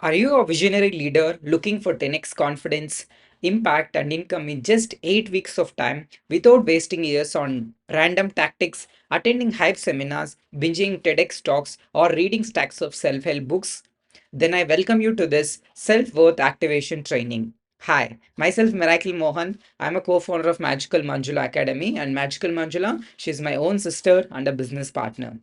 Are you a visionary leader looking for 10x confidence, impact, and income in just 8 weeks of time without wasting years on random tactics, attending hype seminars, binging TEDx talks, or reading stacks of self help books? Then I welcome you to this self worth activation training. Hi, myself Miracle Mohan. I'm a co founder of Magical Manjula Academy, and Magical Manjula, she's my own sister and a business partner.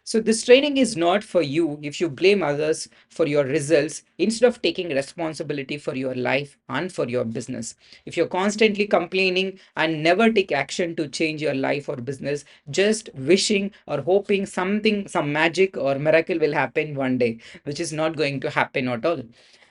So, this training is not for you if you blame others for your results instead of taking responsibility for your life and for your business. If you're constantly complaining and never take action to change your life or business, just wishing or hoping something, some magic or miracle will happen one day, which is not going to happen at all,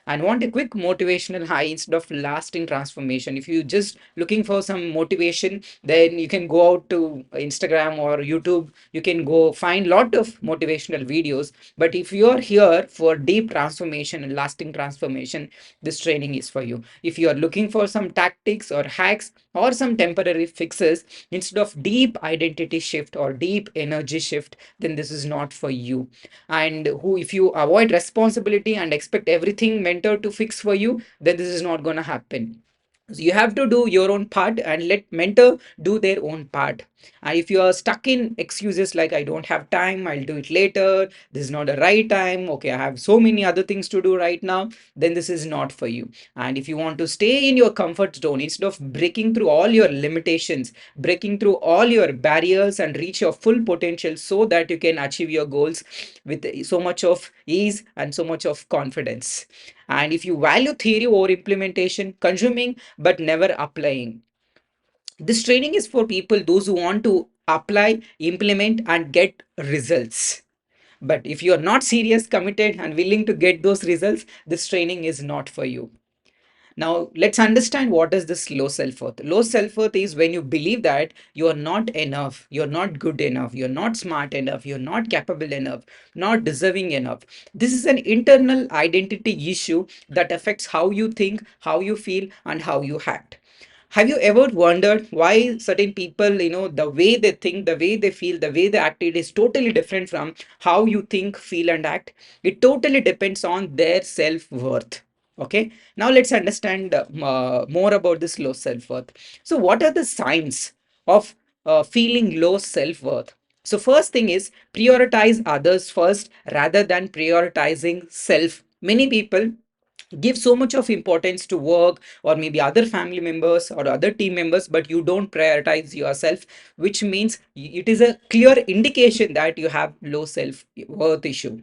and want a quick motivational high instead of lasting transformation. If you just looking for some motivation, then you can go out to Instagram or YouTube. You can go find lot of motivational videos. But if you are here for deep transformation and lasting transformation, this training is for you. If you are looking for some tactics or hacks or some temporary fixes instead of deep identity shift or deep energy shift, then this is not for you. And who if you avoid responsibility and expect everything mentor to fix for you, then this is not going to happen. So you have to do your own part and let mentor do their own part. And if you are stuck in excuses like I don't have time, I'll do it later, this is not the right time, okay, I have so many other things to do right now, then this is not for you. And if you want to stay in your comfort zone instead of breaking through all your limitations, breaking through all your barriers and reach your full potential so that you can achieve your goals with so much of ease and so much of confidence. And if you value theory over implementation, consuming but never applying, this training is for people those who want to apply, implement, and get results. But if you are not serious, committed, and willing to get those results, this training is not for you. Now, let's understand what is this low self worth. Low self worth is when you believe that you are not enough, you're not good enough, you're not smart enough, you're not capable enough, not deserving enough. This is an internal identity issue that affects how you think, how you feel, and how you act. Have you ever wondered why certain people, the way they think, the way they feel, the way they act, it is totally different from how you think, feel, and act? It totally depends on their self worth. Okay, now let's understand more about this low self worth. So, what are the signs of feeling low self worth? So, first thing is prioritize others first rather than prioritizing self. Many people give so much of importance to work or maybe other family members or other team members, but you don't prioritize yourself, which means it is a clear indication that you have low self worth issue.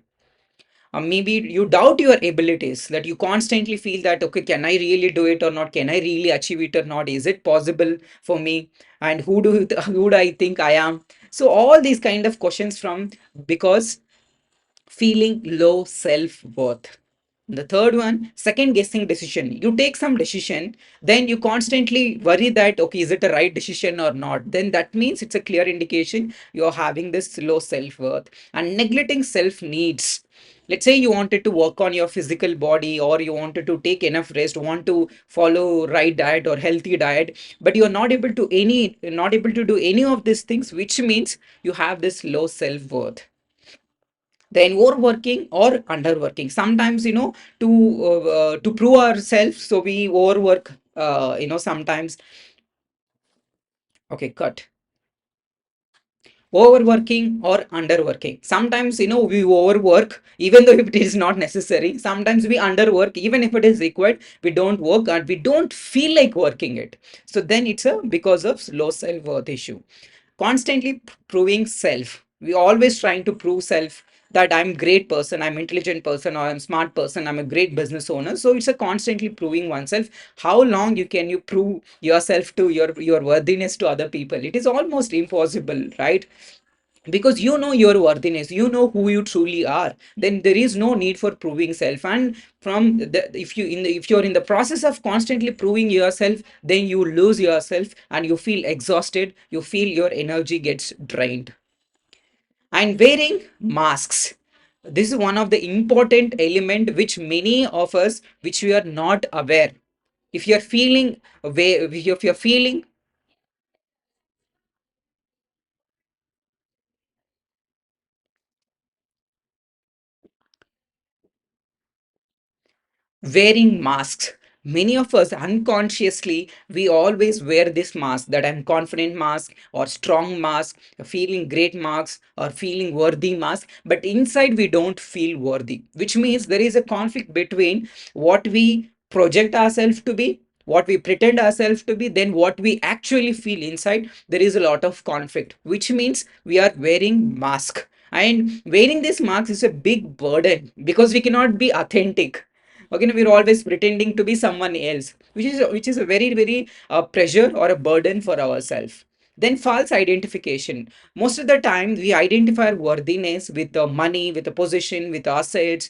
Maybe you doubt your abilities, that you constantly feel that okay, can I really do it or not, can I really achieve it or not, is it possible for me, and who do I think I am? So all these kind of questions from because feeling low self worth. The third one, second guessing decision. You take some decision, then you constantly worry that, okay, is it a right decision or not? Then that means it's a clear indication you're having this low self worth and neglecting self needs. Let's say you wanted to work on your physical body or you wanted to take enough rest, want to follow right diet or healthy diet, but you're not able to do any of these things, which means you have this low self worth. Then overworking or underworking, sometimes to prove ourselves, so we overwork, sometimes. Okay, cut. Overworking or underworking, sometimes we overwork even though if it is not necessary, sometimes we underwork even if it is required, we don't work and we don't feel like working it. So then it's a because of low self-worth issue. Constantly proving self, we always trying to prove self, that I'm great person, I'm intelligent person, or I'm smart person, I'm a great business owner. So it's a constantly proving oneself. How long you prove yourself to your worthiness to other people? It is almost impossible, right? Because you know your worthiness, you know who you truly are, then there is no need for proving self. And from the if you're in the process of constantly proving yourself, then you lose yourself and you feel exhausted, you feel your energy gets drained. And wearing masks, this is one of the important element which many of us, which we are not aware. If you're feeling if you're feeling Wearing masks. Many of us unconsciously, we always wear this mask, that I'm confident mask or strong mask, feeling great mask or feeling worthy mask, but inside we don't feel worthy, which means there is a conflict between what we project ourselves to be, what we pretend ourselves to be, then what we actually feel inside. There is a lot of conflict, which means we are wearing mask. And wearing this mask is a big burden because we cannot be authentic. Okay, we're always pretending to be someone else, which is a very pressure or a burden for ourselves. Then false identification. Most of the time we identify worthiness with the money, with the position, with assets,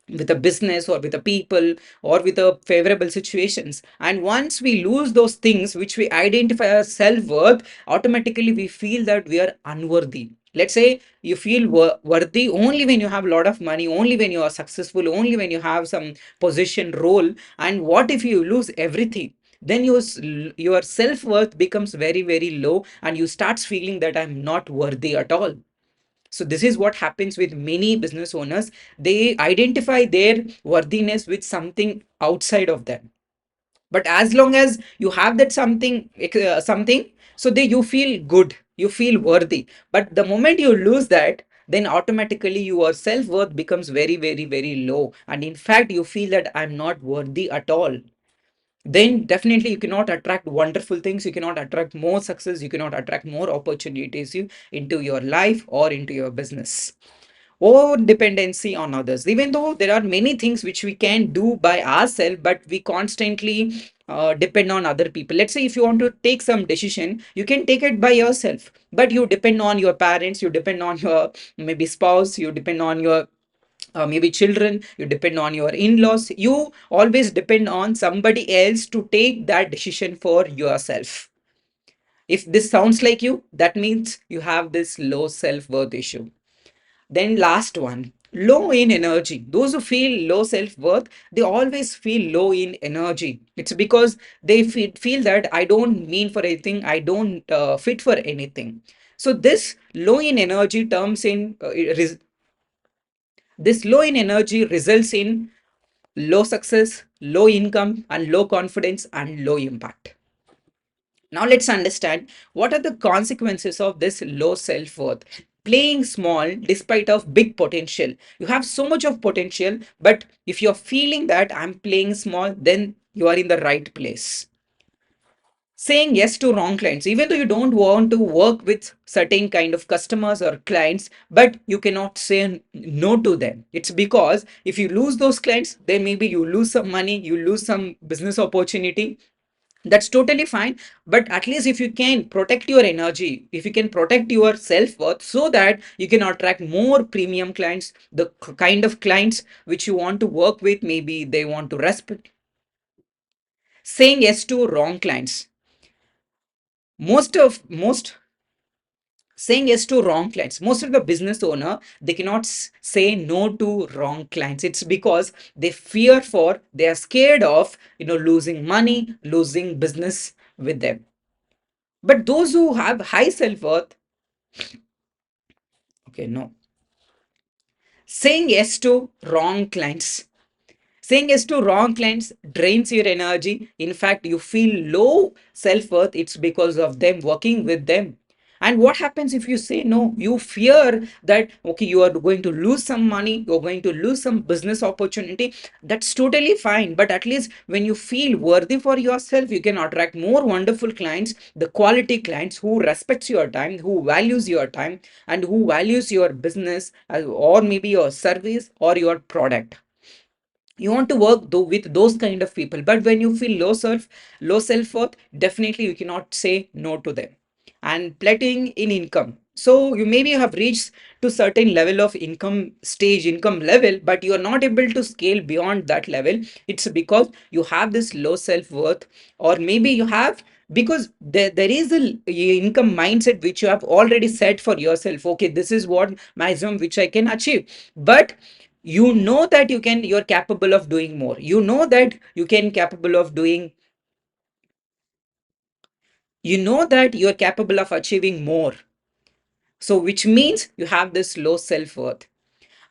with a business or with a people or with a favorable situations, and once we lose those things which we identify as self-worth, automatically we feel that we are unworthy. Let's say you feel worthy only when you have a lot of money, only when you are successful, only when you have some position role. And what if you lose everything? Then your self-worth becomes very low and you start feeling that I'm not worthy at all. So this is what happens with many business owners. They identify their worthiness with something outside of them. But as long as you have that something, so they you feel good, you feel worthy. But the moment you lose that, then automatically your self-worth becomes very low. And in fact, you feel that I'm not worthy at all. Then definitely you cannot attract wonderful things, you cannot attract more success, you cannot attract more opportunities into your life or into your business. Over dependency on others. Even though there are many things which we can do by ourselves, but we constantly depend on other people. Let's say if you want to take some decision, you can take it by yourself, but you depend on your parents, you depend on your maybe spouse, you depend on your maybe children, you depend on your in-laws, you always depend on somebody else to take that decision for yourself. If this sounds like you, that means you have this low self-worth issue. Then last one, low in energy. Those who feel low self-worth, they always feel low in energy. It's because they feel that I don't mean for anything, I don't fit for anything. So this low in energy terms in this low in energy results in low success, low income, and low confidence and low impact. Now let's understand what are the consequences of this low self-worth. Playing small despite of big potential. You have so much of potential, but if you're feeling that I'm playing small, then you are in the right place. Saying yes to wrong clients, even though you don't want to work with certain kind of customers or clients, but you cannot say no to them. It's because if you lose those clients, then maybe you lose some money, you lose some business opportunity. That's totally fine. But at least if you can protect your energy, if you can protect your self-worth, so that you can attract more premium clients, the kind of clients which you want to work with, maybe they want to respect. Saying yes to wrong clients. Most saying yes to wrong clients, most of the business owner, they cannot say no to wrong clients. It's because they are scared of losing money, losing business with them. But those who have high self-worth, okay, no. Saying yes to wrong clients. Saying yes to wrong clients drains your energy. In fact, you feel low self-worth. It's because of them, working with them. And what happens if you say no? You fear that, okay, you are going to lose some money, you're going to lose some business opportunity. That's totally fine. But at least when you feel worthy for yourself, you can attract more wonderful clients, the quality clients who respects your time, who values your time, and who values your business or maybe your service or your product. You want to work though with those kind of people. But when you feel low self-worth, definitely you cannot say no to them. And plateauing in income, so you maybe have reached to certain level of income level, but you are not able to scale beyond that level. It's because you have this low self-worth, or maybe you have, because there is income mindset which you have already set for yourself. Okay, this is what maximum which I can achieve. But you know that you're capable of doing more, you know that you can capable of doing, you know that you're capable of achieving more. So which means you have this low self-worth.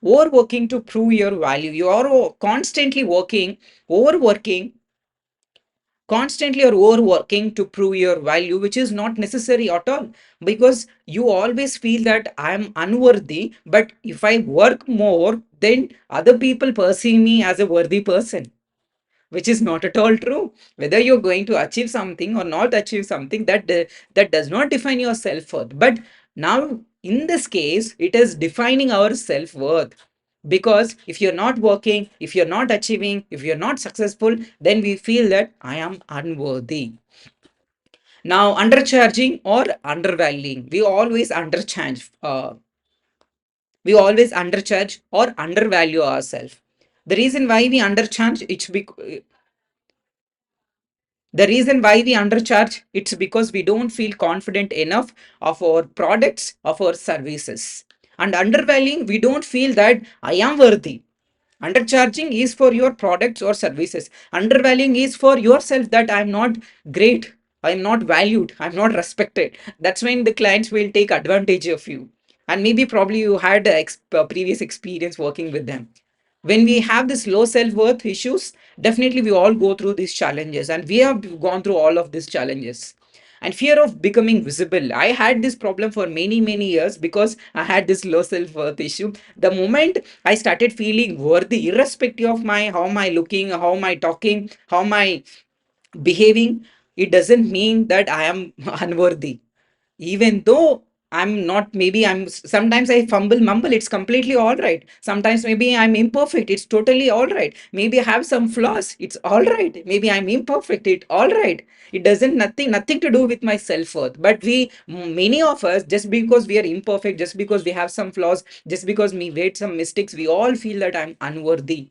Overworking to prove your value. You are constantly working, overworking, constantly or overworking to prove your value, which is not necessary at all, because you always feel that I am unworthy, but if I work more, then other people perceive me as a worthy person, which is not at all true. Whether you're going to achieve something or not achieve something, that does not define your self-worth. But now in this case, it is defining our self-worth, because if you're not working, if you're not achieving, if you're not successful, then we feel that I am unworthy. Now, undercharging or undervaluing, we always undercharge or undervalue ourselves. The reason why we undercharge, the reason why we undercharge, it's because we don't feel confident enough of our products, of our services. And undervaluing, we don't feel that I am worthy. Undercharging is for your products or services. Undervaluing is for yourself, that I'm not great, I'm not valued, I'm not respected. That's when the clients will take advantage of you. And maybe probably you had previous experience working with them. When we have this low self-worth issues, definitely we all go through these challenges, and we have gone through all of these challenges. And fear of becoming visible, I had this problem for many years, because I had this low self-worth issue. The moment I started feeling worthy, irrespective of my how am I looking, how am I talking, how am I behaving, it doesn't mean that I am unworthy. Even though I'm not, maybe I'm, sometimes I fumble mumble, it's completely all right. Sometimes maybe I'm imperfect, it's totally all right. Maybe I have some flaws, it's all right. Maybe I'm imperfect, it all right. It doesn't, nothing to do with my self-worth. But we, many of us, just because we are imperfect, just because we have some flaws, just because we made some mistakes, we all feel that I'm unworthy.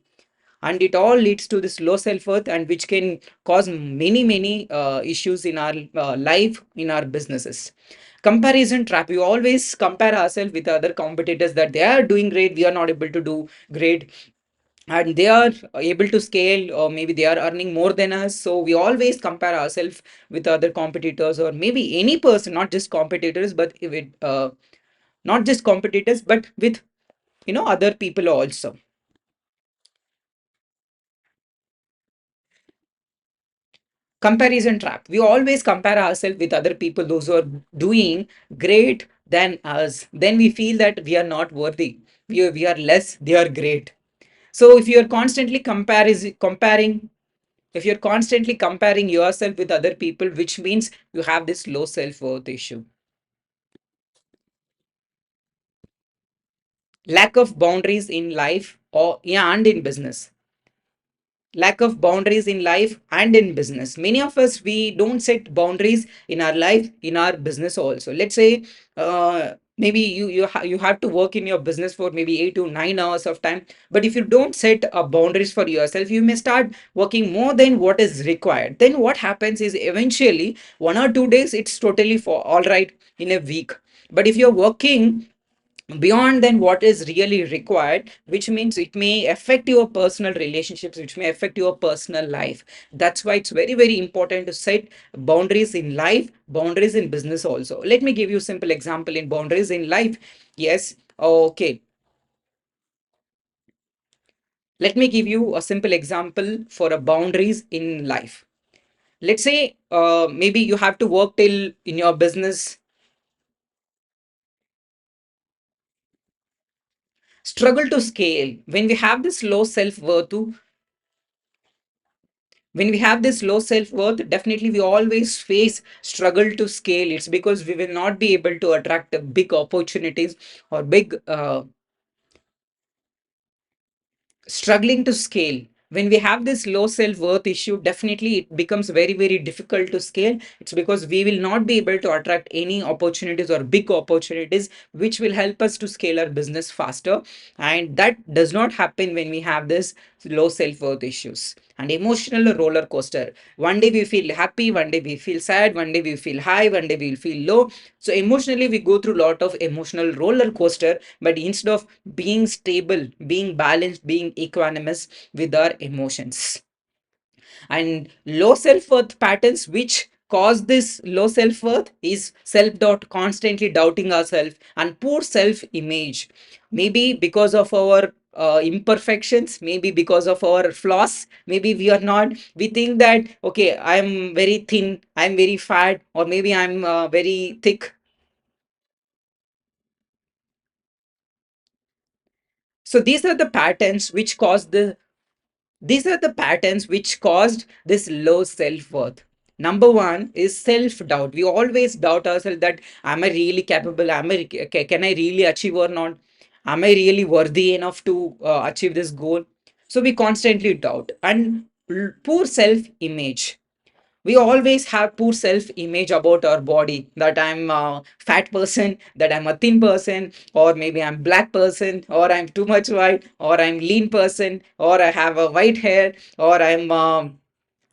And it all leads to this low self-worth, and which can cause many issues in our life, in our businesses. Comparison trap, we always compare ourselves with other competitors, that they are doing great, we are not able to do great, and they are able to scale, or maybe they are earning more than us. So we always compare ourselves with other competitors, or maybe any person, not just competitors, but with not just competitors, but with other people also. Comparison trap, we always compare ourselves with other people, those who are doing great than us. Then we feel that we are not worthy, we are less, they are great. So if you're constantly comparing, if you're constantly comparing yourself with other people, which means you have this low self-worth issue. Lack of boundaries in life, or yeah, and in business. Lack of boundaries in life and in business, many of us, we don't set boundaries in our life, in our business also. Let's say maybe you have to work in your business for maybe 8 to 9 hours of time, but if you don't set boundaries for yourself, you may start working more than what is required. Then what happens is, eventually 1 or 2 days it's totally for all right in a week. But if you're working beyond than what is really required, which means it may affect your personal relationships, which may affect your personal life. That's why it's very important to set boundaries in life, boundaries in business also. Let me give you a simple example in boundaries in life. Yes, okay, let me give you a simple example for a boundaries in life. Let's say maybe you have to work till in your business, struggle to scale. When we have this low self-worth, when we have this low self-worth, definitely we always face struggle to scale. It's because we will not be able to attract big opportunities, or big struggling to scale. When we have this low self-worth issue, definitely it becomes very difficult to scale. It's because we will not be able to attract any opportunities or big opportunities which will help us to scale our business faster. And that does not happen when we have this low self-worth issues. And emotional roller coaster, one day we feel happy, one day we feel sad, one day we feel high, one day we feel low. So emotionally we go through a lot of emotional roller coaster, but instead of being stable, being balanced, being equanimous with our emotions. And low self-worth patterns, which cause this low self-worth is self-doubt, constantly doubting ourselves, and poor self-image. Maybe because of our imperfections, maybe because of our flaws, maybe we think that, okay, I'm very thin, I'm very fat, or maybe I'm very thick. So these are the patterns which caused this low self-worth. Number one is self-doubt. We always doubt ourselves that, am I really capable? Can I really achieve or not? Am I really worthy enough to achieve this goal? So we constantly doubt. And poor self-image. We always have poor self image about our body, that I'm a fat person, that I'm a thin person, or maybe I'm black person, or I'm too much white, or I'm lean person, or I have a white hair, or I'm a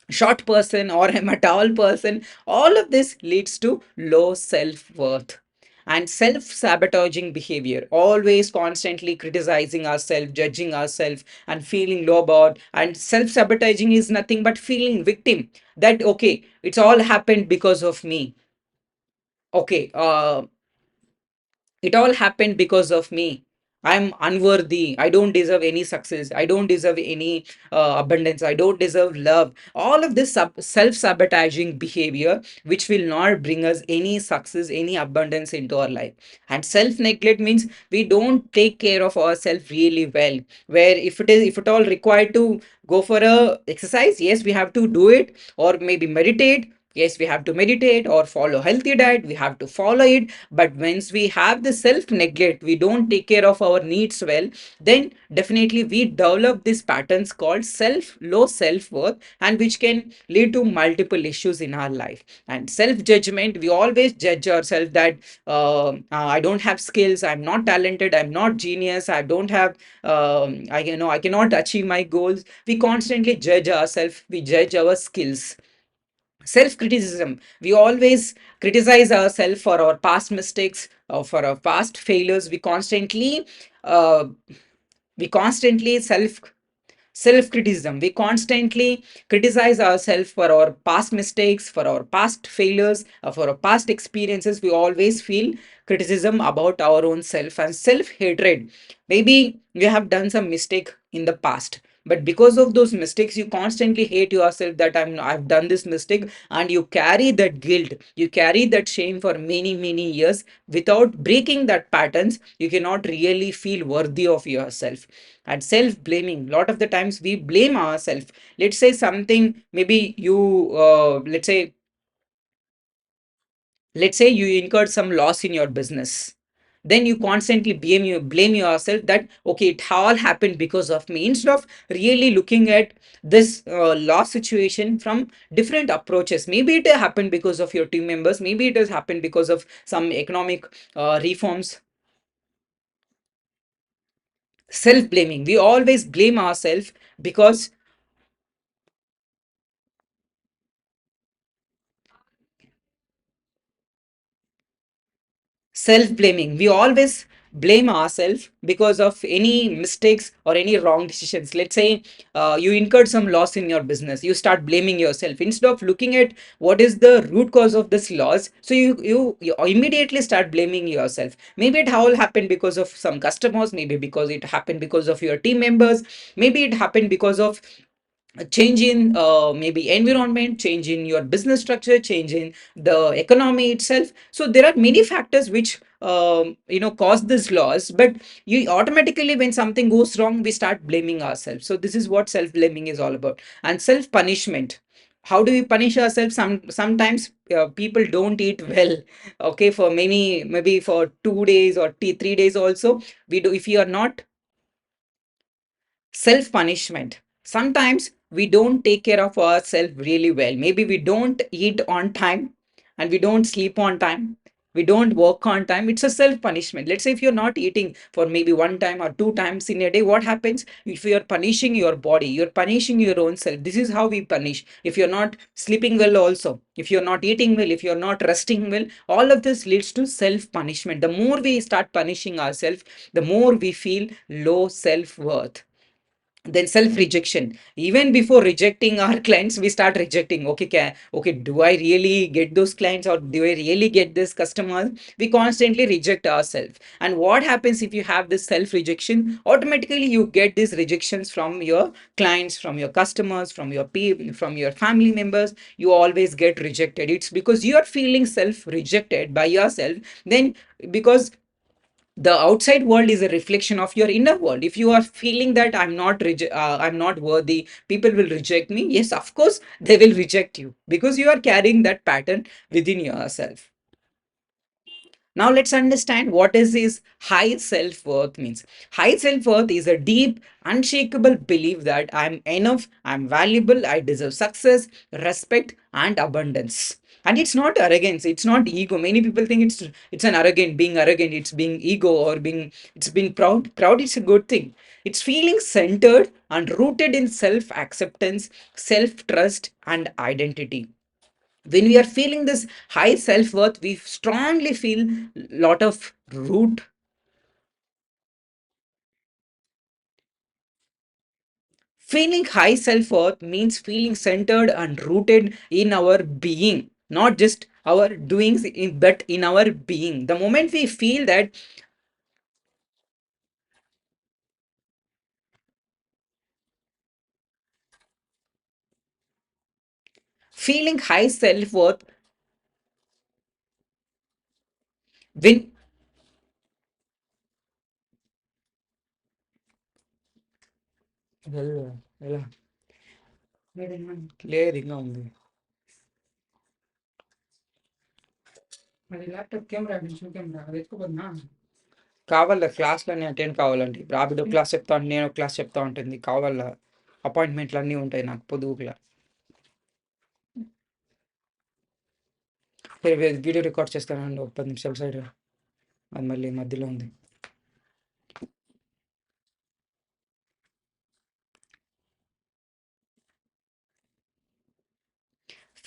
short person, or I'm a tall person. All of this leads to low self worth and self sabotaging behavior, always constantly criticizing ourselves, judging ourselves, and feeling low about. And self sabotaging is nothing but feeling victim, that okay, it's all happened because of me. Okay, it all happened because of me. I'm unworthy. I don't deserve any success. I don't deserve any abundance. I don't deserve love. All of this self sabotaging behavior, which will not bring us any success, any abundance into our life. And self neglect means we don't take care of ourselves really well. Where if at all required to go for a exercise, yes, we have to do it, or maybe meditate. Yes, we have to meditate or follow healthy diet. We have to follow it. But once we have the self neglect, we don't take care of our needs well, then definitely we develop these patterns called low self worth, and which can lead to multiple issues in our life. And self judgment, we always judge ourselves that I don't have skills, I'm not talented, I'm not genius, I don't have I cannot achieve my goals. We constantly judge ourselves, we judge our skills. Self criticism, we always criticize ourselves for our past mistakes or for our past failures. Uh, we constantly self criticism, we constantly criticize ourselves for our past mistakes, for our past failures, for our past experiences. We always feel criticism about our own self. And self hatred, maybe you have done some mistake in the past, but because of those mistakes you constantly hate yourself, that I've done this mistake, and you carry that guilt, you carry that shame for many years. Without breaking that patterns, you cannot really feel worthy of yourself. And self blaming, lot of the times we blame ourselves. Let's say something, maybe you let's say you incurred some loss in your business, then you constantly blame yourself that, okay, it all happened because of me, instead of really looking at this loss situation from different approaches. Maybe it happened because of your team members, maybe it has happened because of some economic reforms. Self blaming, we always blame ourselves because self blaming, we always blame ourselves because of any mistakes or any wrong decisions. Let's say you incurred some loss in your business, you start blaming yourself instead of looking at what is the root cause of this loss. So you immediately start blaming yourself. Maybe it all happened because of some customers, maybe because it happened because of your team members, maybe it happened because of a change in maybe environment, change in your business structure, change in the economy itself. So there are many factors which cause this loss. But you automatically, when something goes wrong, we start blaming ourselves. So this is what self blaming is all about. And self punishment, how do we punish ourselves? Sometimes people don't eat well, okay, for many, maybe for 2 days or 3 days also. We do, if you are not self punishment, sometimes we don't take care of ourselves really well. Maybe we don't eat on time, and we don't sleep on time, we don't work on time. It's a self punishment. Let's say if you're not eating for maybe one time or two times in a day, what happens? If you're punishing your body, you're punishing your own self. This is how we punish. If you're not sleeping well also, if you're not eating well, if you're not resting well, all of this leads to self punishment. The more we start punishing ourselves, the more we feel low self worth. Then self rejection. Even before rejecting our clients, we start rejecting. Okay, okay, do I really get those clients, or do I really get this customers? We constantly reject ourselves. And what happens if you have this self rejection? Automatically you get these rejections from your clients, from your customers, from your people, from your family members. You always get rejected. It's because you are feeling self rejected by yourself. Then, because the outside world is a reflection of your inner world. If you are feeling that I'm not worthy, people will reject me, yes, of course they will reject you, because you are carrying that pattern within yourself. Now let's understand what is this high self-worth means. High self-worth is a deep, unshakable belief that I'm enough, I'm valuable, I deserve success, respect, and abundance. And it's not arrogance, it's not ego. Many people think it's an arrogant, being arrogant, it's being ego, or being proud. Proud is a good thing. It's feeling centered and rooted in self-acceptance, self-trust, and identity. When we are feeling this high self-worth, we strongly feel lot of root. Feeling high self-worth means feeling centered and rooted in our being, not just our doings, but in our being. The moment we feel that, feeling high self-worth, when clearing ఉంది. మరి laptop camera visual camera అది ఎత్తుకోపోతున్నా. కావాలా క్లాస్‌లన్నీ attend కావాలంటే. ఇప్పుడు ఆవిడ class చెప్తా ఉంటే, నేను ఒక క్లాస్ చెప్తా ఉంటుంది. కావాలా అపాయింట్‌మెంట్లు అన్నీ ఉంటాయి నాకు పొదుగుకల. వీడియో రికార్డ్ చేస్తానండి ఒక 10 నిమిషాలు సైడ్. అది మళ్ళీ మధ్యలో ఉంది.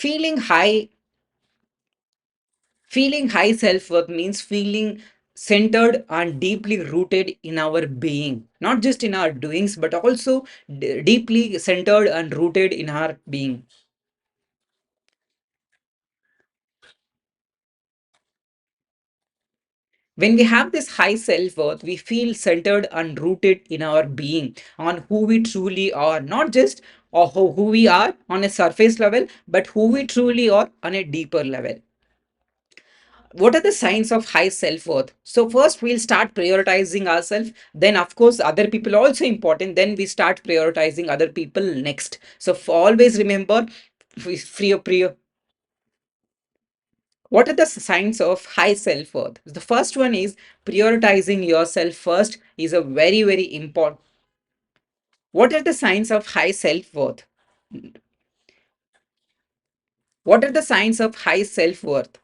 Feeling high, feeling high self-worth means feeling centered and deeply rooted in our being, not just in our doings, but also deeply centered and rooted in our being. When we have this high self worth, we feel centered and rooted in our being, on who we truly are, not just or who we are on a surface level, but who we truly are on a deeper level. What are the signs of high self-worth? So first we'll start prioritizing ourselves, then of course other people also important, then we start prioritizing other people next. So always remember, free. What are the signs of high self-worth? The first one is prioritizing yourself first is a very important. What are the signs of high self-worth? What are the signs of high self-worth?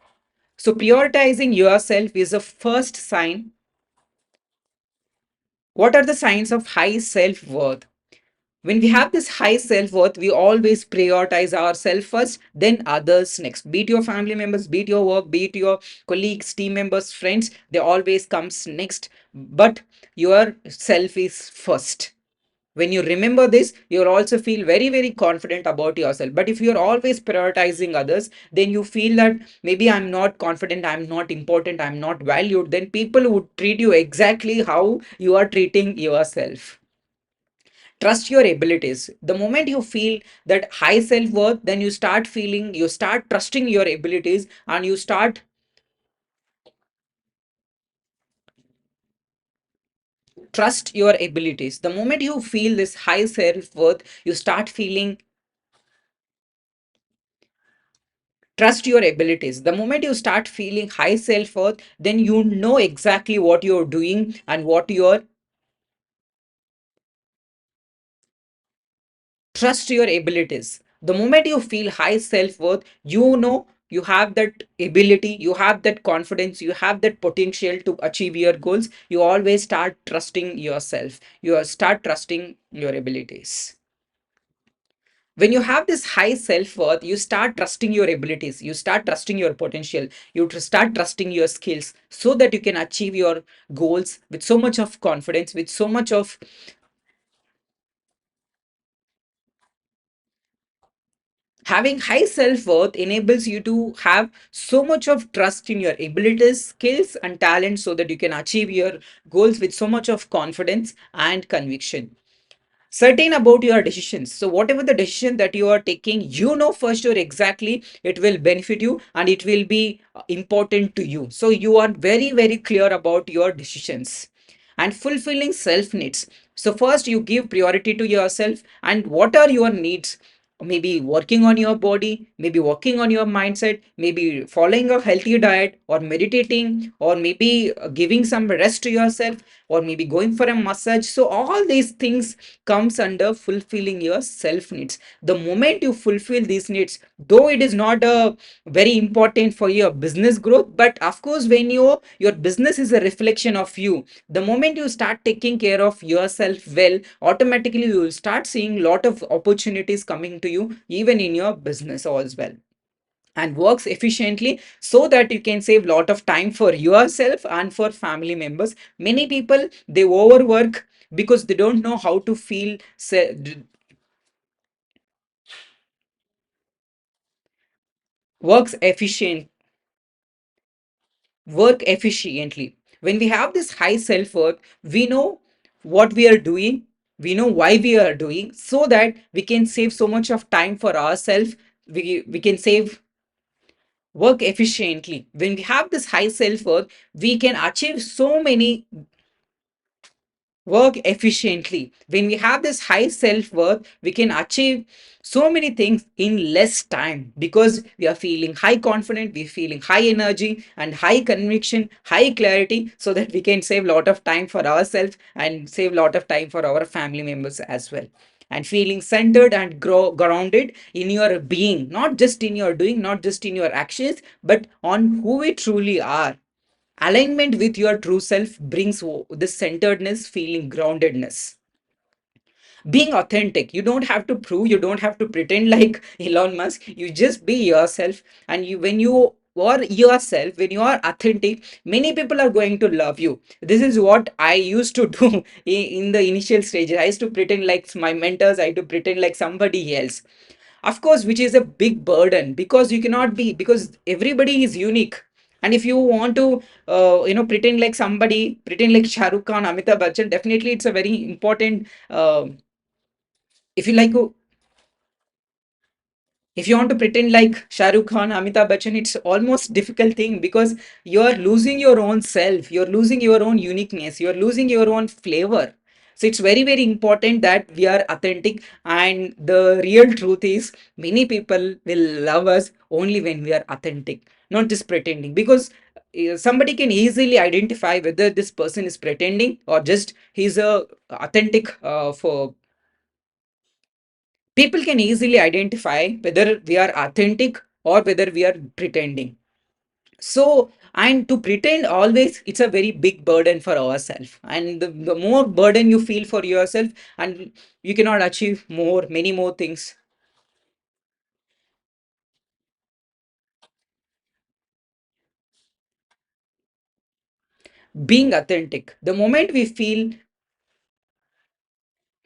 So prioritizing yourself is a first sign. What are the signs of high self-worth? When we have this high self-worth, we always prioritize ourselves first, then others next. Be it your family members, be it your work, be it your colleagues, team members, friends, they always comes next. But your self is first. When you remember this, you'll also feel very confident about yourself. But if you're always prioritizing others, then you feel that maybe I'm not confident, I'm not important, I'm not valued. Then people would treat you exactly how you are treating yourself. Trust your abilities. The moment you feel that high self-worth, then you start trusting your abilities, and you start trust your abilities. The moment you feel this high self-worth, you start feeling trust your abilities. The moment you start feeling high self-worth, then you know exactly what you're doing and what you're trust your abilities. The moment you feel high self-worth, you know you have that ability, you have that confidence, you have that potential to achieve your goals. You always start trusting yourself, start trusting your abilities. When you have this high self-worth, you start trusting your abilities, you start trusting your potential, start trusting your skills, so that you can achieve your goals with so much of confidence, with so much of Having high self-worth enables you to have so much of trust in your abilities, skills, and talent so that you can achieve your goals with so much of confidence and conviction. Certain about your decisions. So whatever the decision that you are taking, you know for sure exactly it will benefit you and it will be important to you. So you are very, very clear about your decisions. And fulfilling self needs. So first you give priority to yourself and what are your needs. Maybe working on your body, maybe working on your mindset, maybe following a healthy diet, or meditating, or maybe giving some rest to yourself, or maybe going for a massage. So all these things comes under fulfilling your self needs. The moment you fulfill these needs, though it is not very important for your business growth, but of course when your business is a reflection of you, the moment you start taking care of yourself well, automatically you will start seeing lot of opportunities coming to you even in your business as well, and works efficiently so that you can save lot of time for yourself and for family members. Many people, they overwork because they don't know how to feel works efficient work efficiently. When we have this high self-worth, we know what we are doing, we know why we are doing, so that we can save so much of time for ourselves. We can save work efficiently. When we have this high self-worth, we can achieve so many work efficiently. When we have this high self-worth, we can achieve so many things in less time because we are feeling high confident, we're feeling high energy and high conviction, high clarity, so that we can save a lot of time for ourselves and save a lot of time for our family members as well. And feeling centered and grounded in your being, not just in your doing, not just in your actions, but on who we truly are. Alignment with your true self brings this centeredness, feeling groundedness. Being authentic, you don't have to prove, you don't have to pretend like Elon Musk. You just be yourself. And when you are yourself, when you are authentic, many people are going to love you. This is what I used to do in the initial stages. I used to pretend like my mentors, I had to pretend like somebody else, of course, which is a big burden because you cannot be, because everybody is unique. And if you want to pretend like somebody, pretend like Shah Rukh Khan, Amitabh Bachchan, definitely it's a very important if you like if you want to pretend like Shah Rukh Khan, Amitabh Bachchan, it's almost difficult thing because you're losing your own self, you're losing your own uniqueness, you're losing your own flavor. So it's very, very important that we are authentic. And the real truth is, many people will love us only when we are authentic, not just pretending. Because somebody can easily identify whether this person is pretending or just he's a authentic for people can easily identify whether we are authentic or whether we are pretending. So, and to pretend always, it's a very big burden for ourselves. And the more burden you feel for yourself, and you cannot achieve many more things. Being authentic, the moment we feel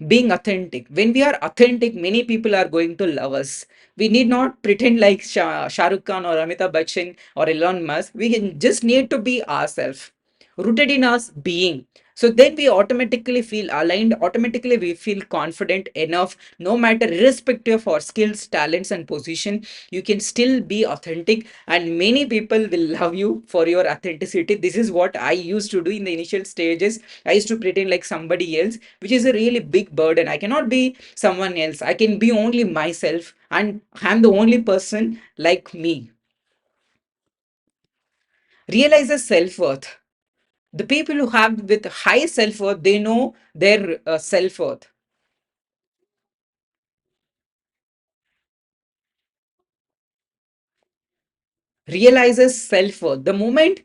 being authentic. When we are authentic, many people are going to love us. We need not pretend like Shah Rukh Khan or Amitabh Bachchan or Elon Musk. We can just need to be ourselves, rooted in us being. So then we automatically feel aligned, automatically we feel confident enough, no matter irrespective of our skills, talents, and position, you can still be authentic, and many people will love you for your authenticity. This is what I used to do in the initial stages. I used to pretend like somebody else, which is a really big burden. I cannot be someone else. I can be only myself, and I'm the only person like me. Realizes self-worth. The people who have with high self-worth, they know their self-worth. Realizes self-worth. The moment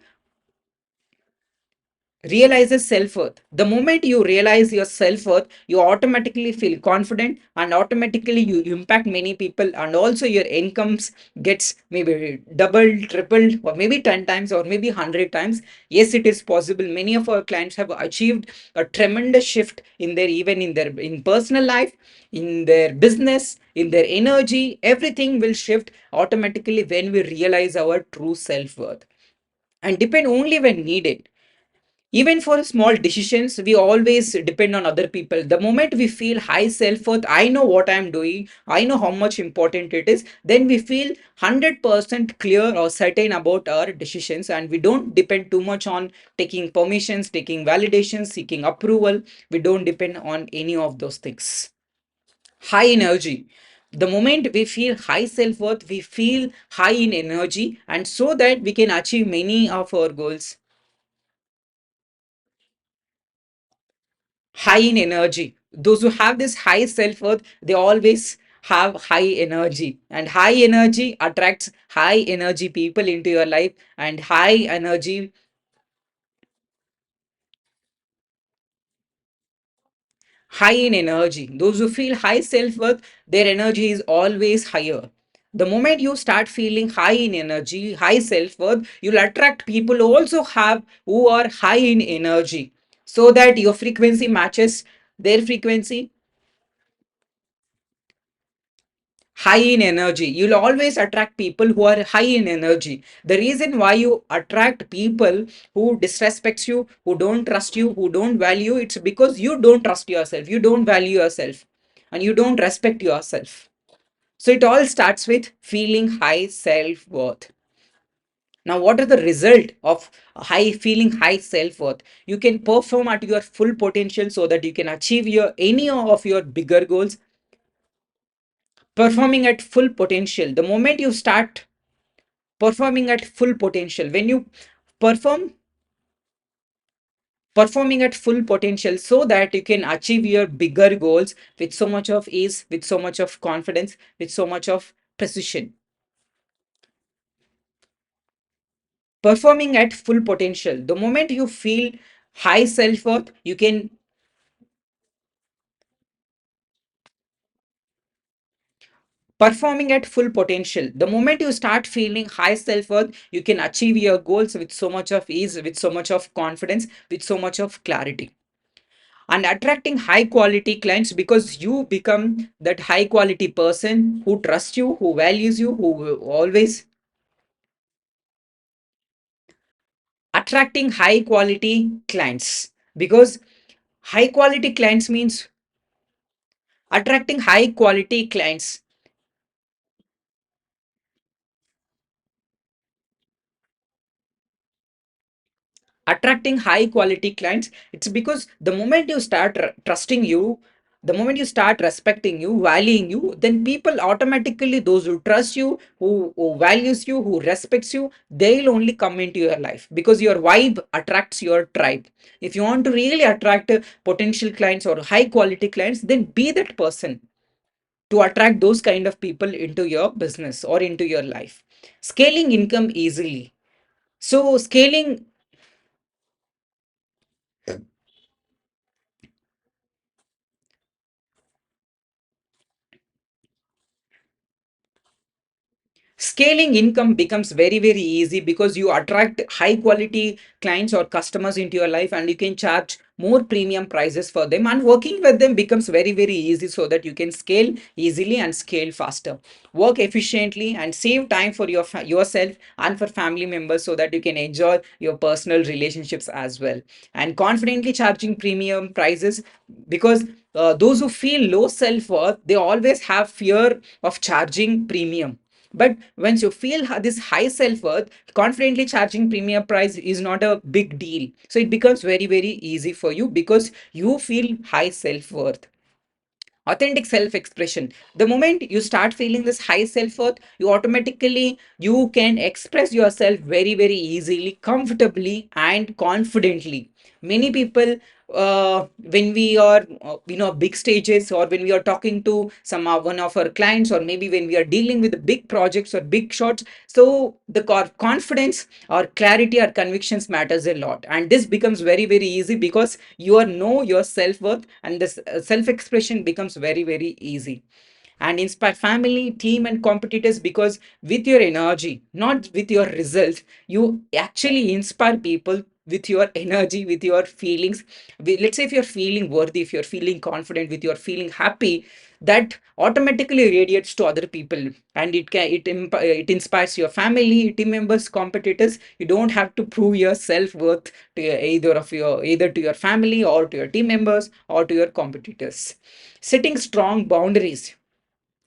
realizes self-worth. The moment you realize your self-worth, you automatically feel confident, and automatically you impact many people, and also your incomes gets maybe double, tripled, or maybe 10 times, or maybe 100 times. Yes, it is possible. Many of our clients have achieved a tremendous shift in their, even in their in personal life, in their business, in their energy. Everything will shift automatically when we realize our true self-worth, and depend only when needed. Even for small decisions, we always depend on other people. The moment we feel high self-worth, I know what I'm doing, I know how much important it is, then we feel 100% clear or certain about our decisions, and we don't depend too much on taking permissions, taking validations, seeking approval. We don't depend on any of those things. High energy. The moment we feel high self-worth, we feel high in energy, and so that we can achieve many of our goals. High in energy. Those who have this high self-worth, they always have high energy, and high energy attracts high energy people into your life, and high in energy. Those who feel high self-worth, their energy is always higher. The moment you start feeling high in energy, high self-worth, you'll attract people who also have, who are high in energy, so that your frequency matches their frequency. High in energy, you'll always attract people who are high in energy. The reason why you attract people who disrespects you, who don't trust you, who don't value, it's because you don't trust yourself, you don't value yourself, and you don't respect yourself. So it all starts with feeling high self-worth. Now, what are the result of high feeling high self-worth? You can perform at your full potential so that you can achieve your any of your bigger goals. Performing at full potential, the moment you start performing at full potential, when you perform performing at full potential, so that you can achieve your bigger goals with so much of ease, with so much of confidence, with so much of precision. Performing at full potential, the moment you feel high self-worth, you can performing at full potential, the moment you start feeling high self-worth, you can achieve your goals with so much of ease, with so much of confidence, with so much of clarity, and attracting high quality clients, because you become that high quality person who trusts you, who values you, who will always attracting high quality clients, because high quality clients means attracting high quality clients. Attracting high quality clients, it's because the moment you start trusting you, the moment you start respecting you, valuing you, then people automatically, those who trust you, who values you, who respects you, they'll only come into your life, because your vibe attracts your tribe. If you want to really attract potential clients or high quality clients, then be that person to attract those kind of people into your business or into your life. Scaling income easily. So scaling income becomes very, very easy, because you attract high quality clients or customers into your life, and you can charge more premium prices for them, and working with them becomes very, very easy, so that you can scale easily and scale faster, work efficiently, and save time for yourself and for family members, so that you can enjoy your personal relationships as well. And confidently charging premium prices, because those who feel low self-worth, they always have fear of charging premium. But once you feel this high self-worth, confidently charging premium price is not a big deal. So it becomes very, very easy for you, because you feel high self-worth. Authentic self-expression. The moment you start feeling this high self-worth, you can express yourself very, very easily, comfortably, and confidently. Many people, when we are big stages, or when we are talking to some one of our clients, or maybe when we are dealing with the big projects or big shots, so the confidence or clarity or convictions matters a lot, and this becomes very very easy because you are know your self-worth, and this self expression becomes very very easy. And inspire family, team, and competitors, because with your energy, not with your results, you actually inspire people with your energy, with your feelings. Let's say if you're feeling worthy, if you're feeling confident, with your feeling happy, that automatically radiates to other people, and it inspires your family, team members, competitors. You don't have to prove your self-worth to either to your family, or to your team members, or to your competitors. Setting strong boundaries,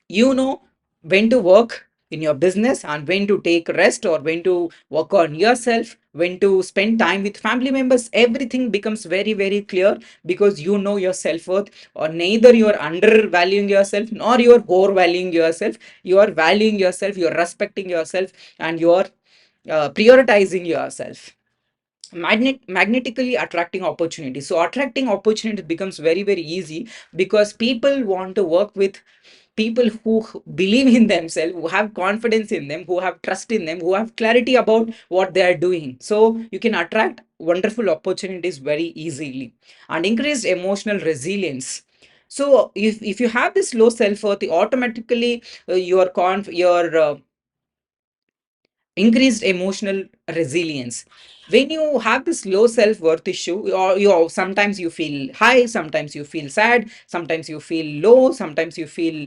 you know when to work in your business, and when to take rest, or when to work on yourself, when to spend time with family members. Everything becomes very very clear, because you know your self-worth, or neither you are undervaluing yourself nor you are overvaluing yourself. You are valuing yourself, you are respecting yourself, and you are prioritizing yourself. Magnetically attracting opportunities, so attracting opportunity becomes very very easy, because people want to work with people who believe in themselves, who have confidence in them, who have trust in them, who have clarity about what they are doing. So you can attract wonderful opportunities very easily. And increased emotional resilience, so if you have this low self-worth, automatically your increased emotional resilience. When you have this low self-worth issue, or sometimes you feel high, sometimes you feel sad, sometimes you feel low, sometimes you feel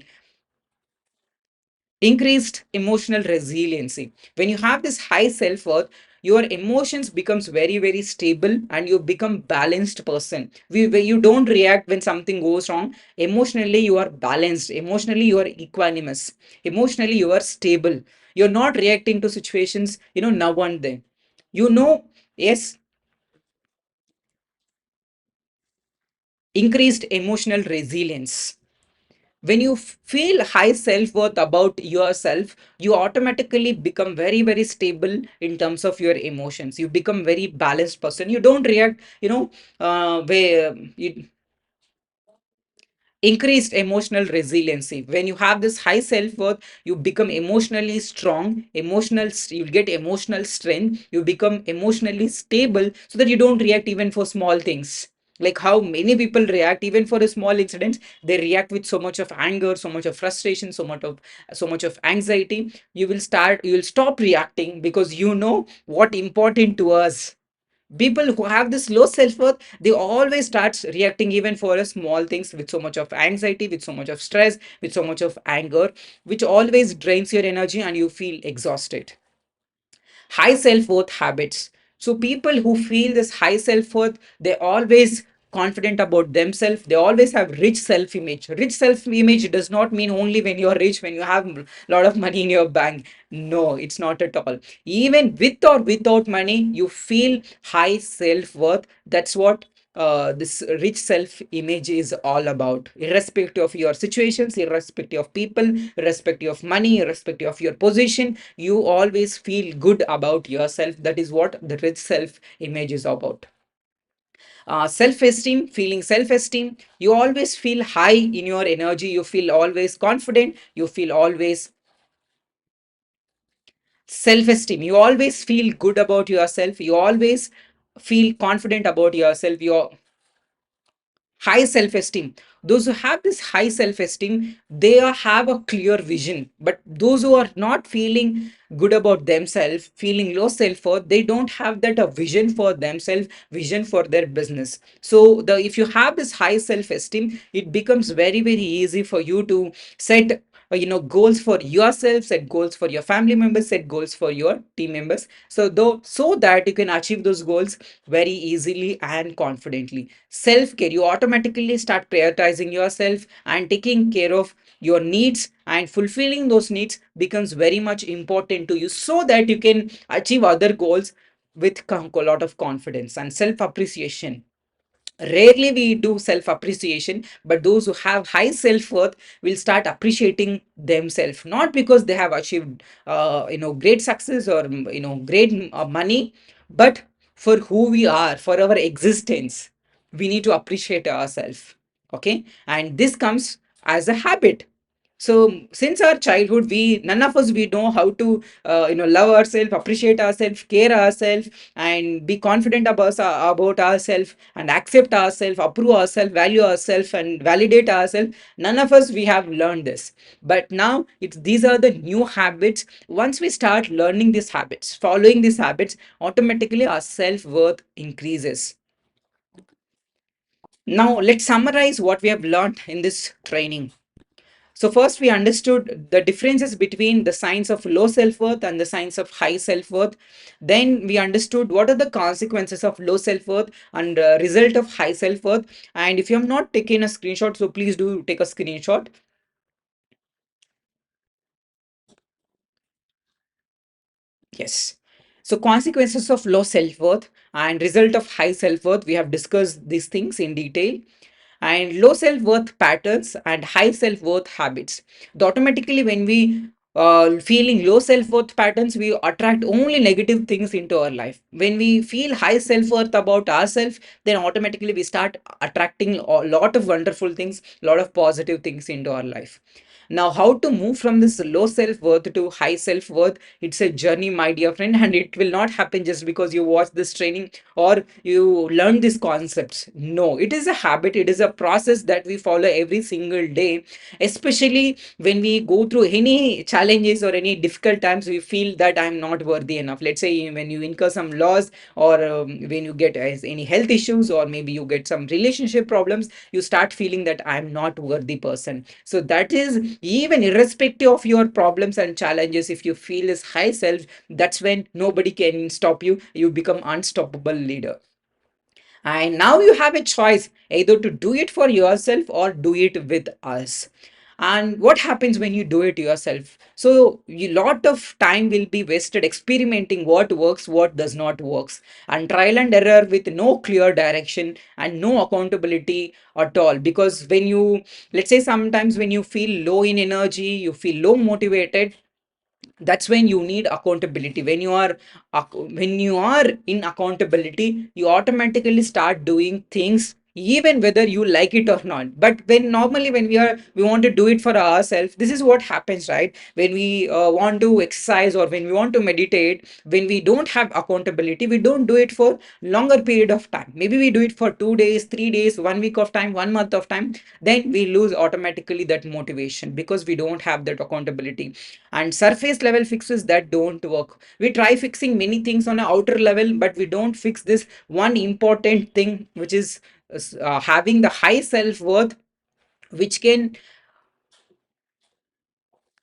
increased emotional resiliency. When you have this high self-worth, your emotions becomes very very stable, and you become balanced person. Where you don't react when something goes wrong. Emotionally you are balanced, emotionally you are equanimous, emotionally you are stable. You're not reacting to situations now and then. you know yes. Increased emotional resilience, when you feel high self-worth about yourself, you automatically become very very stable in terms of your emotions. You become very balanced person. You don't react where you increased emotional resiliency. When you have this high self-worth, you become emotionally strong, you get emotional strength, you become emotionally stable, so that you don't react even for small things. Like how many people react even for a small incident, they react with so much of anger, so much of frustration, so much of anxiety. You will stop reacting, because you know what important to us. People who have this low self-worth, they always start reacting even for a small things with so much of anxiety, with so much of stress, with so much of anger, which always drains your energy and you feel exhausted. High self-worth habits, so people who feel this high self-worth, they always confident about themselves. They always have rich self-image. Rich self-image does not mean only when you are rich, when you have a lot of money in your bank. No, it's not at all. Even with or without money, you feel high self-worth. That's what this rich self image is all about. Irrespective of your situations, irrespective of people, irrespective of money, irrespective of your position, you always feel good about yourself. That is what the rich self image is about. Self-esteem, feeling self-esteem, you always feel high in your energy, you feel always confident, you feel always self-esteem, you always feel good about yourself, you always feel confident about yourself. You're high self-esteem. Those who have this high self-esteem, they have a clear vision. But those who are not feeling good about themselves, feeling low self-worth, they don't have that a vision for themselves, vision for their business. So the if you have this high self-esteem, it becomes very very easy for you to set goals for yourself, set goals for your family members, set goals for your team members, so that you can achieve those goals very easily and confidently. Self-care, you automatically start prioritizing yourself and taking care of your needs, and fulfilling those needs becomes very much important to you, so that you can achieve other goals with a lot of confidence. And self appreciation, rarely we do self appreciation, but those who have high self worth will start appreciating themselves, not because they have achieved great success, or great money, but for who we are, for our existence, we need to appreciate ourselves. Okay. And this comes as a habit. So since our childhood, we none of us we know how to love ourselves, appreciate ourselves, care ourselves, and be confident about ourselves, and accept ourselves, approve ourselves, value ourselves, and validate ourselves. None of us we have learned this, but now it's these are the new habits. Once we start learning these habits, following these habits, automatically our self-worth increases. Now let's summarize what we have learned in this training. So first we understood the differences between the signs of low self-worth and the signs of high self-worth. Then we understood what are the consequences of low self-worth and result of high self-worth. And if you have not taken a screenshot, so please do take a screenshot. Yes. So consequences of low self-worth and result of high self-worth, we have discussed these things in detail. And low self-worth patterns and high self-worth habits. So automatically when we feeling low self-worth patterns, we attract only negative things into our life. When we feel high self-worth about ourselves, then automatically we start attracting a lot of wonderful things, a lot of positive things into our life. Now, how to move from this low self-worth to high self-worth? It's a journey, my dear friend, and it will not happen just because you watch this training or you learn these concepts. No, it is a habit, it is a process that we follow every single day, especially when we go through any challenges or any difficult times, we feel that I'm not worthy enough. Let's say when you incur some loss, or when you get any health issues, or maybe you get some relationship problems, you start feeling that I'm not worthy person. So that is even irrespective of your problems and challenges, if you feel is high self, that's when nobody can stop you. You become unstoppable leader. And now you have a choice either to do it for yourself or do it with us. And what happens when you do it yourself? So a lot of time will be wasted experimenting what works, what does not works, and trial and error with no clear direction and no accountability at all. Because when you, let's say sometimes when you feel low in energy, you feel low motivated, that's when you need accountability. When you are when you are in accountability, you automatically start doing things even whether you like it or not. But when normally when we want to do it for ourselves, this is what happens, right? When we want to exercise or when we want to meditate, when we don't have accountability, we don't do it for longer period of time. Maybe we do it for 2 days, 3 days, 1 week of time, 1 month of time, then we lose automatically that motivation because we don't have that accountability. And surface level fixes that don't work. We try fixing many things on an outer level, but we don't fix this one important thing, which is having the high self-worth, which can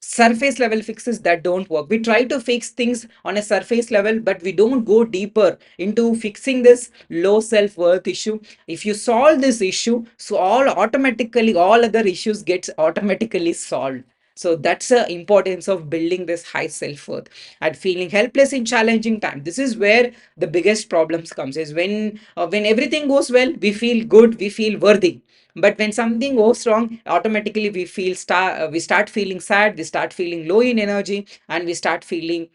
surface level fixes that don't work. We try to fix things on a surface level, but we don't go deeper into fixing this low self-worth issue. If you solve this issue, so all other issues gets automatically solved. So that's the importance of building this high self-worth. And feeling helpless in challenging time, this is where the biggest problems comes, is when everything goes well, we feel good, we feel worthy. But when something goes wrong, automatically we start feeling sad, we start feeling low in energy, and we start feeling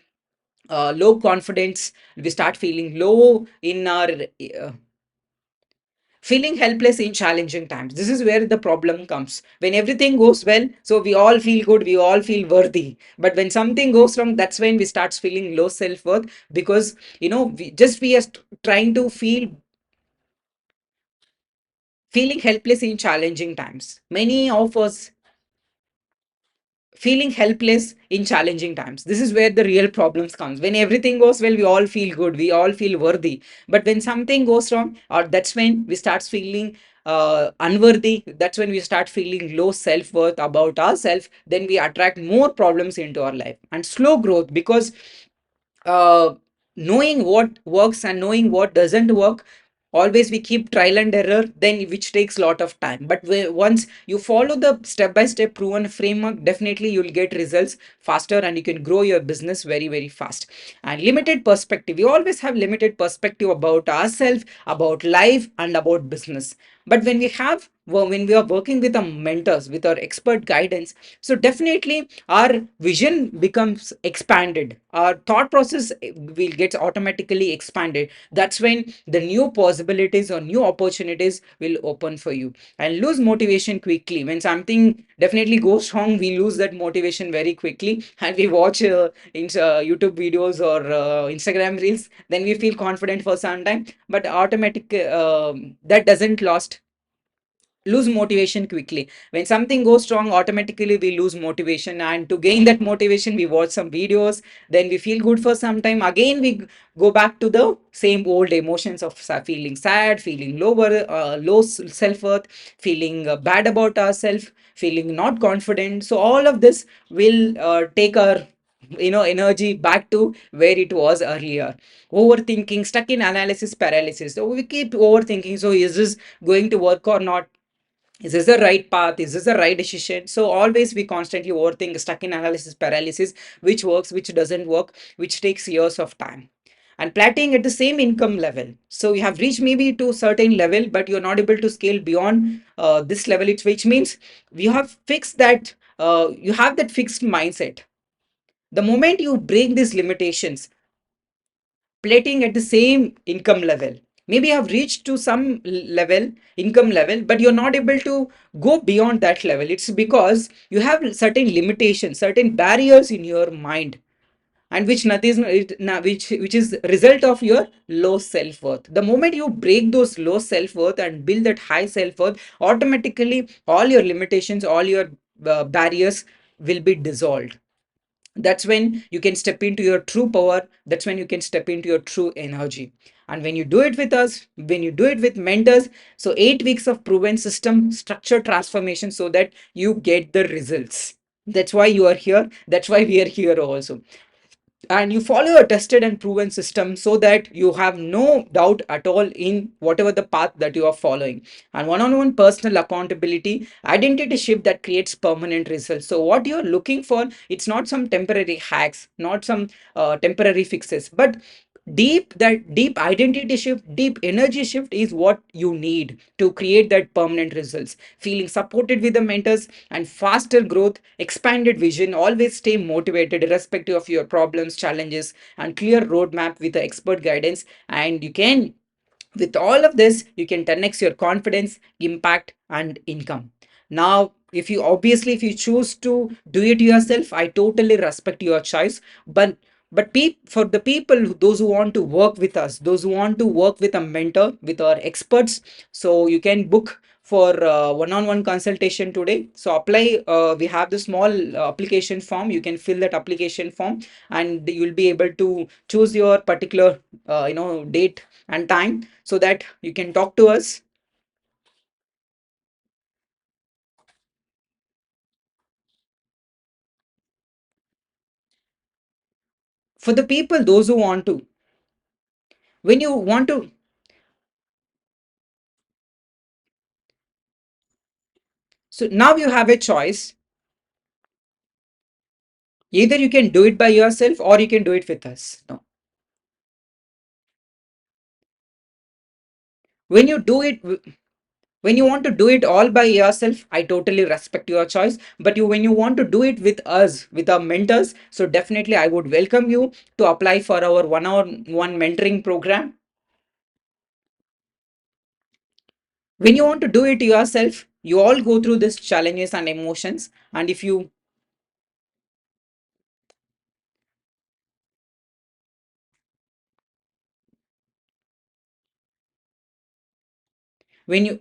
low confidence, we start feeling low in our feeling helpless in challenging times. This is where the problem comes. When everything goes well, so we all feel good, we all feel worthy. But when something goes wrong, that's when we start feeling low self-worth, because we are trying to feeling helpless in challenging times. Many of us feeling helpless in challenging times, this is where the real problems comes. When everything goes well, we all feel good, we all feel worthy. But when something goes wrong, or that's when we start feeling unworthy, that's when we start feeling low self-worth about ourselves, then we attract more problems into our life. And slow growth, because uh, knowing what works and knowing what doesn't work, always we keep trial and error, then which takes a lot of time. But once you follow the step by step proven framework, definitely you'll get results faster and you can grow your business very very fast. And limited perspective, we always have limited perspective about ourselves, about life, and about business. But when we have when we are working with our mentors, with our expert guidance, so definitely our vision becomes expanded, our thought process will get automatically expanded. That's when the new possibilities or new opportunities will open for you. And lose motivation quickly when something definitely goes wrong, we lose that motivation very quickly, and we watch YouTube videos or Instagram reels, then we feel confident for some time, but automatic that doesn't lose motivation quickly. When something goes wrong, automatically we lose motivation, and to gain that motivation we watch some videos, then we feel good for some time, again we go back to the same old emotions of feeling sad, feeling lower, low self-worth, feeling bad about ourselves, feeling not confident. So all of this will take our energy back to where it was earlier. Overthinking, stuck in analysis paralysis, so we keep overthinking, so is this going to work or not, is this the right path, is this the right decision? So always we constantly overthink, stuck in analysis paralysis, which works, which doesn't work, which takes years of time. And plateauing at the same income level, so you have reached maybe to a certain level, but you're not able to scale beyond this level, which means you have fixed that, you have that fixed mindset. The moment you break these limitations, plating at the same income level, maybe you have reached to some level, income level, but you're not able to go beyond that level. It's because you have certain limitations, certain barriers in your mind, and which nothing which is result of your low self-worth. The moment you break those low self-worth and build that high self-worth, automatically all your limitations, all your barriers will be dissolved. That's when you can step into your true power, that's when you can step into your true energy. And when you do it with us, when you do it with mentors, so 8 weeks of proven system structure transformation, so that you get the results. That's why you are here, that's why we are here also. And you follow a tested and proven system, so that you have no doubt at all in whatever the path that you are following. And one-on-one personal accountability, identity shift that creates permanent results. So what you're looking for, it's not some temporary hacks, not some temporary fixes, but deep identity shift, deep energy shift is what you need to create that permanent results. Feeling supported with the mentors and faster growth, expanded vision, always stay motivated irrespective of your problems, challenges, and clear roadmap with the expert guidance. And you can, with all of this, you can 10x your confidence, impact, and income. Now if you obviously, if you choose to do it yourself, I totally respect your choice. But for the people those who want to work with us, those who want to work with a mentor, with our experts, so you can book for one-on-one consultation today. So apply, we have the small application form, you can fill that application form, and you'll be able to choose your particular date and time, so that you can talk to us. For the people those who want to, when you want to, so now you have a choice, either you can do it by yourself or you can do it with us. No, when you do it, when you want to do it all by yourself, I totally respect your choice. But you, when you want to do it with us, with our mentors, so definitely I would welcome you to apply for our one-on-one mentoring program. When you want to do it yourself, you all go through these challenges and emotions, and if you, when you,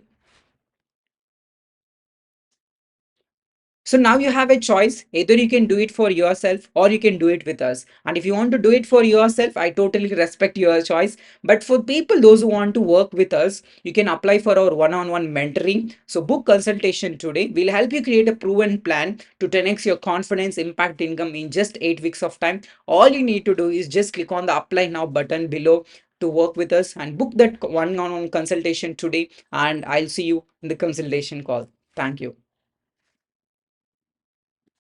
so now you have a choice. Either you can do it for yourself or you can do it with us. And if you want to do it for yourself, I totally respect your choice. But for people, those who want to work with us, you can apply for our one-on-one mentoring. So book consultation today. We'll help you create a proven plan to 10x your confidence, impact, income in just 8 weeks of time. All you need to do is just click on the apply now button below to work with us and book that one-on-one consultation today. And I'll see you in the consultation call. Thank you.